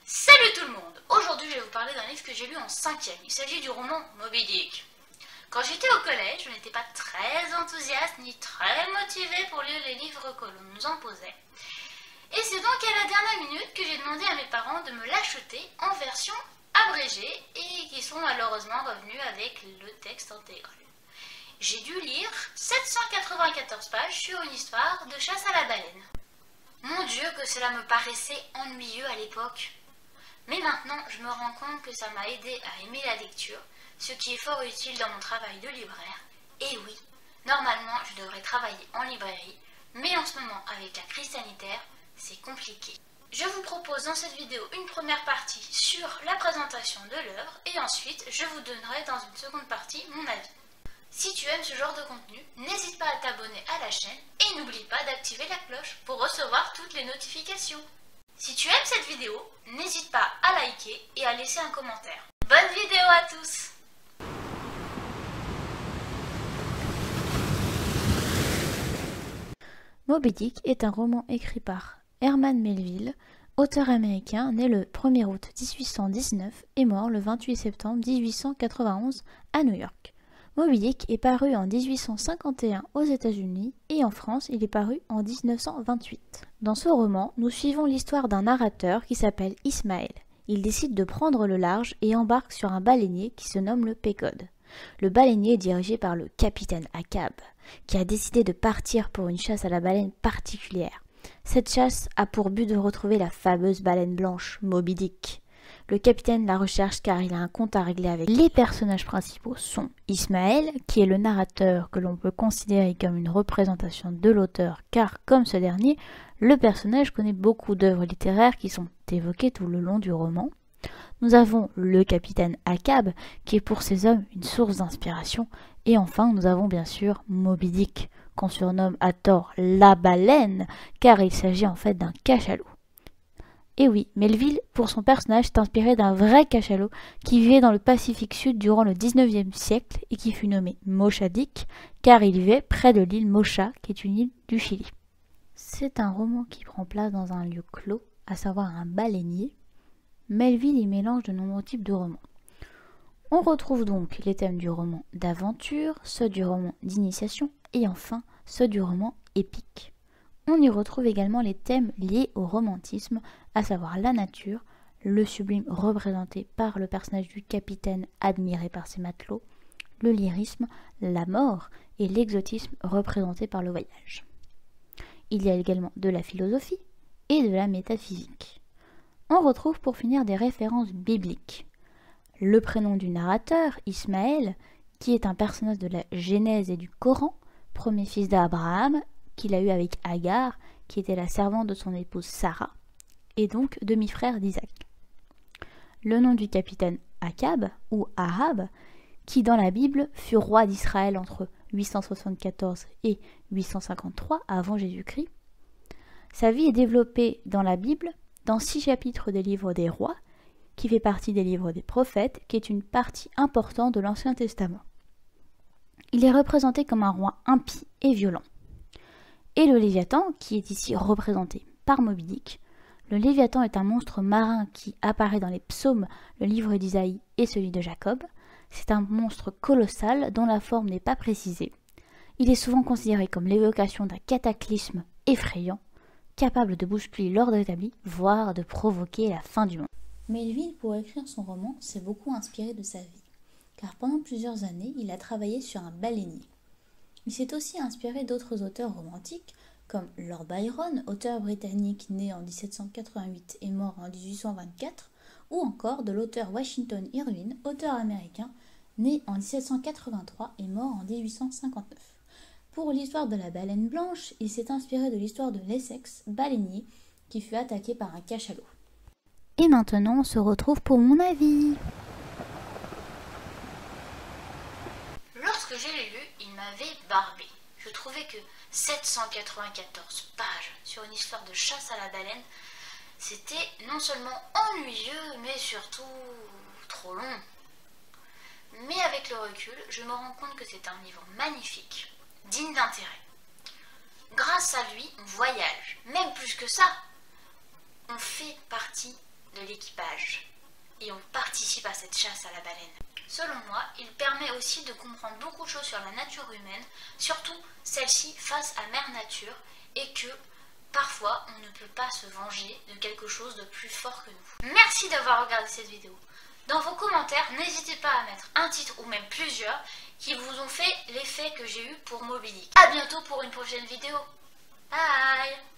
Salut tout le monde! Aujourd'hui je vais vous parler d'un livre que j'ai lu en 5e. Il s'agit du roman Moby Dick. Quand j'étais au collège, je n'étais pas très enthousiaste ni très motivée pour lire les livres que l'on nous imposait. Et c'est donc à la dernière minute que j'ai demandé à mes parents de me l'acheter en version abrégée et qui sont malheureusement revenus avec le texte intégral. J'ai dû lire 794 pages sur une histoire de chasse à la baleine. Mon Dieu que cela me paraissait ennuyeux à l'époque. Mais maintenant, je me rends compte que ça m'a aidé à aimer la lecture, ce qui est fort utile dans mon travail de libraire. Et oui, normalement, je devrais travailler en librairie, mais en ce moment, avec la crise sanitaire, c'est compliqué. Je vous propose dans cette vidéo une première partie sur la présentation de l'œuvre, et ensuite, je vous donnerai dans une seconde partie mon avis. Si tu aimes ce genre de contenu, n'hésite pas à t'abonner à la chaîne, et n'oublie pas d'activer la cloche pour recevoir toutes les notifications. Si tu aimes cette vidéo, n'hésite pas à liker et à laisser un commentaire. Bonne vidéo à tous! Moby Dick est un roman écrit par Herman Melville, auteur américain né le 1er août 1819 et mort le 28 septembre 1891 à New York. Moby Dick est paru en 1851 aux États-Unis et en France, il est paru en 1928. Dans ce roman, nous suivons l'histoire d'un narrateur qui s'appelle Ismaël. Il décide de prendre le large et embarque sur un baleinier qui se nomme le Pequod. Le baleinier est dirigé par le capitaine Ahab, qui a décidé de partir pour une chasse à la baleine particulière. Cette chasse a pour but de retrouver la fameuse baleine blanche, Moby Dick. Le capitaine la recherche car il a un compte à régler avec. Les personnages principaux sont Ismaël, qui est le narrateur que l'on peut considérer comme une représentation de l'auteur, car comme ce dernier, le personnage connaît beaucoup d'œuvres littéraires qui sont évoquées tout le long du roman. Nous avons le capitaine Ahab, qui est pour ses hommes une source d'inspiration. Et enfin, nous avons bien sûr Moby Dick, qu'on surnomme à tort la baleine, car il s'agit en fait d'un cachalot. Et oui, Melville, pour son personnage, est inspiré d'un vrai cachalot qui vivait dans le Pacifique Sud durant le 19e siècle et qui fut nommé Mocha Dick, car il vivait près de l'île Mocha, qui est une île du Chili. C'est un roman qui prend place dans un lieu clos, à savoir un baleinier. Melville y mélange de nombreux types de romans. On retrouve donc les thèmes du roman d'aventure, ceux du roman d'initiation et enfin ceux du roman épique. On y retrouve également les thèmes liés au romantisme, à savoir la nature, le sublime représenté par le personnage du capitaine admiré par ses matelots, le lyrisme, la mort et l'exotisme représenté par le voyage. Il y a également de la philosophie et de la métaphysique. On retrouve pour finir des références bibliques. Le prénom du narrateur, Ismaël, qui est un personnage de la Genèse et du Coran, premier fils d'Abraham, qu'il a eu avec Agar, qui était la servante de son épouse Sarah, et donc demi-frère d'Isaac. Le nom du capitaine Ahab, ou Ahab, qui dans la Bible fut roi d'Israël entre 874 et 853 avant Jésus-Christ. Sa vie est développée dans la Bible, dans 6 chapitres des livres des rois, qui fait partie des livres des prophètes, qui est une partie importante de l'Ancien Testament. Il est représenté comme un roi impie et violent. Et le Léviathan, qui est ici représenté par Moby Dick. Le Léviathan est un monstre marin qui apparaît dans les psaumes, le livre d'Isaïe et celui de Jacob. C'est un monstre colossal dont la forme n'est pas précisée. Il est souvent considéré comme l'évocation d'un cataclysme effrayant, capable de bousculer l'ordre établi, voire de provoquer la fin du monde. Melville, pour écrire son roman, s'est beaucoup inspiré de sa vie, car pendant plusieurs années, il a travaillé sur un baleinier. Il s'est aussi inspiré d'autres auteurs romantiques, comme Lord Byron, auteur britannique né en 1788 et mort en 1824, ou encore de l'auteur Washington Irving, auteur américain, né en 1783 et mort en 1859. Pour l'histoire de la baleine blanche, il s'est inspiré de l'histoire de l'Essex, baleinier, qui fut attaqué par un cachalot. Et maintenant, on se retrouve pour mon avis. Lorsque je l'ai lu, il m'avait barbé. Je trouvais que 794 pages sur une histoire de chasse à la baleine, c'était non seulement ennuyeux, mais surtout trop long. Mais avec le recul, je me rends compte que c'est un livre magnifique, digne d'intérêt. Grâce à lui, on voyage, même plus que ça. On fait partie de l'équipage et on participe à cette chasse à la baleine. Selon moi, il permet aussi de comprendre beaucoup de choses sur la nature humaine, surtout celle-ci face à Mère Nature, et que parfois on ne peut pas se venger de quelque chose de plus fort que nous. Merci d'avoir regardé cette vidéo. Dans vos commentaires, n'hésitez pas à mettre un titre ou même plusieurs qui vous ont fait l'effet que j'ai eu pour Moby Dick. A bientôt pour une prochaine vidéo. Bye!